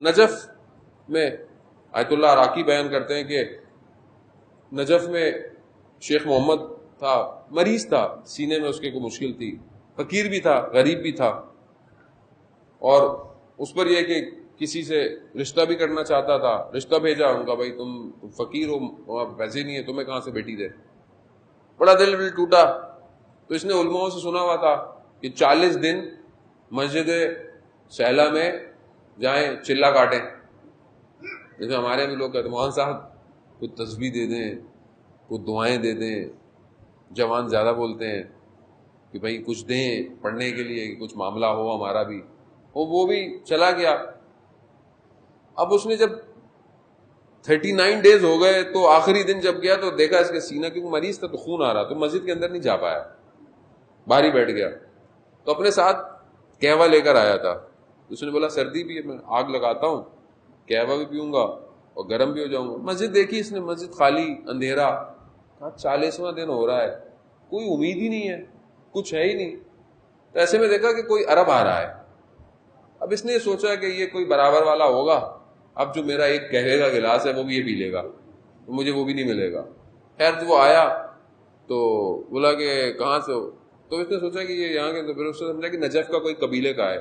Najaf میں آیت اللہ عراقی بیان کرتے ہیں کہ نجف میں شیخ محمد تھا، مریض تھا، سینے میں اس کے کوئی مشکل تھی، فقیر بھی تھا، غریب بھی تھا، اور اس پر یہ کہ کسی سے رشتہ بھی کرنا چاہتا تھا، رشتہ بھیجا، ان کا بھائی تم فقیر ہو، پیسے نہیں ہے، تمہیں کہاں سے بیٹی دے. بڑا دل ٹوٹا. تو اس نے علماء سے سنا ہوا تھا کہ 40 دن مسجد سہلا میں جائیں چلا کاٹیں. جیسے ہمارے بھی لوگ کہتے ہیں مولانا صاحب کچھ تسبیح دے دیں، کچھ دعائیں دے دیں. جوان زیادہ بولتے ہیں کہ بھائی کچھ دیں پڑھنے کے لیے، کچھ معاملہ ہو ہمارا بھی. وہ بھی چلا گیا. اب اس نے جب 39 ڈیز ہو گئے تو آخری دن جب گیا تو دیکھا اس کے سینہ، کیونکہ مریض تھا تو خون آ رہا، تو مسجد کے اندر نہیں جا پایا، باہر ہی بیٹھ گیا. تو اپنے ساتھ قہوہ لے کر آیا تھا. اس نے بولا سردی بھی ہے، میں آگ لگاتا ہوں، قہوہ بھی پیوں گا اور گرم بھی ہو جاؤں گا. مسجد دیکھی اس نے، مسجد خالی، اندھیرا. 40واں دن ہو رہا ہے، کوئی امید ہی نہیں ہے، کچھ ہے ہی نہیں. تو ایسے میں دیکھا کہ کوئی عرب آ رہا ہے. اب اس نے سوچا کہ یہ کوئی برابر والا ہوگا، اب جو میرا ایک قہوے کا گلاس ہے وہ بھی یہ پی لے گا، تو مجھے وہ بھی نہیں ملے گا. خیر تو وہ آیا تو بولا کہ کہاں سے ہو؟ تو اس نے سوچا کہ یہ یہاں کے، تو پھر اس نے سمجھا کہ نجف کا کوئی قبیلے کا ہے.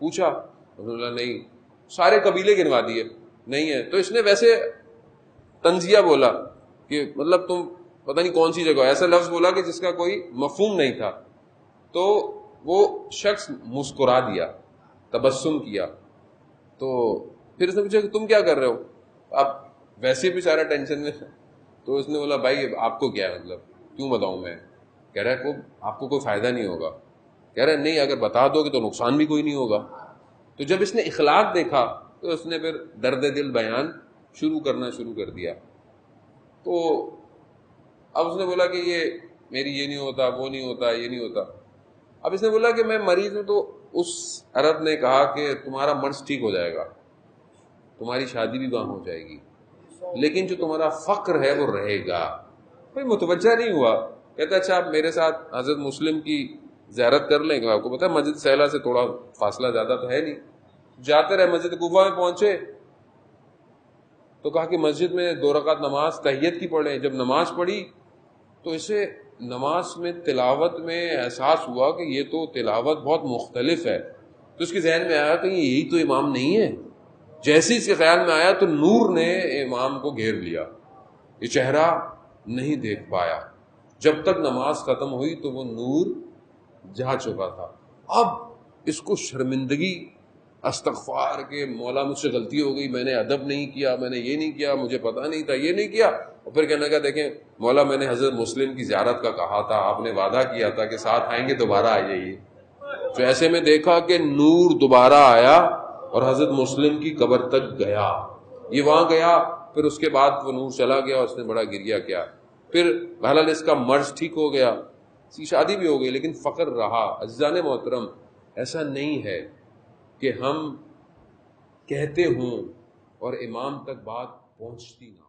پوچھا، اس نے بولا نہیں. سارے قبیلے گنوا دیے، نہیں ہے. تو اس نے ویسے تنزیہ بولا کہ مطلب تم پتہ نہیں کون سی جگہ، ایسا لفظ بولا کہ جس کا کوئی مفہوم نہیں تھا. تو وہ شخص مسکرا دیا، تبسم کیا. تو پھر اس نے پوچھا کہ تم کیا کر رہے ہو؟ اب ویسے بھی سارا ٹینشن میں. تو اس نے بولا بھائی آپ کو کیا ہے، مطلب کیوں بتاؤں میں؟ کہہ رہا ہے آپ کو کوئی فائدہ نہیں ہوگا. کہہ رہا ہے نہیں، اگر بتا دو گے تو نقصان بھی کوئی نہیں ہوگا. تو جب اس نے اخلاق دیکھا تو اس نے پھر درد دل بیان کرنا شروع کر دیا. تو اب اس نے بولا کہ یہ میری یہ نہیں ہوتا، وہ نہیں ہوتا، یہ نہیں ہوتا. اب اس نے بولا کہ میں مریض ہوں. تو اس عرب نے کہا کہ تمہارا مرض ٹھیک ہو جائے گا، تمہاری شادی بھی گاہ ہو جائے گی، لیکن جو تمہارا فقر ہے وہ رہے گا. کوئی متوجہ نہیں ہوا. کہتا اچھا آپ میرے ساتھ حضرت مسلم کی زیارت کر لیں گے. آپ کو پتا ہے مسجد سہلا سے تھوڑا فاصلہ زیادہ تو ہے نہیں. جاتے رہے. مسجد کوفہ میں پہنچے تو کہا کہ مسجد میں 2 رکعت نماز تحیت کی پڑھیں. جب نماز پڑھی تو اسے نماز میں تلاوت میں احساس ہوا کہ یہ تو تلاوت بہت مختلف ہے. تو اس کے ذہن میں آیا کہ یہی تو امام نہیں ہے. جیسے اس کے خیال میں آیا تو نور نے امام کو گھیر لیا. یہ چہرہ نہیں دیکھ پایا. جب تک نماز ختم ہوئی تو وہ نور جا چکا تھا. اب اس کو شرمندگی، استغفار کہ مولا مجھ سے غلطی ہو گئی، میں نے ادب نہیں کیا، میں نے یہ نہیں کیا، مجھے پتا نہیں تھا، یہ نہیں کیا. اور پھر کہنے کا دیکھیں مولا میں نے حضرت مسلم کی زیارت کا کہا تھا، آپ نے وعدہ کیا تھا کہ ساتھ آئیں گے، دوبارہ آ جائیے. تو ایسے میں دیکھا کہ نور دوبارہ آیا اور حضرت مسلم کی قبر تک گیا. یہ وہاں گیا، پھر اس کے بعد وہ نور چلا گیا. اس نے بڑا گریہ کیا. پھر بہرحال اس کا مرض ٹھیک ہو گیا، اس کی شادی بھی ہو گئی، لیکن فقر رہا. عزیزان محترم، ایسا نہیں ہے کہ ہم کہتے ہوں اور امام تک بات پہنچتی نہ.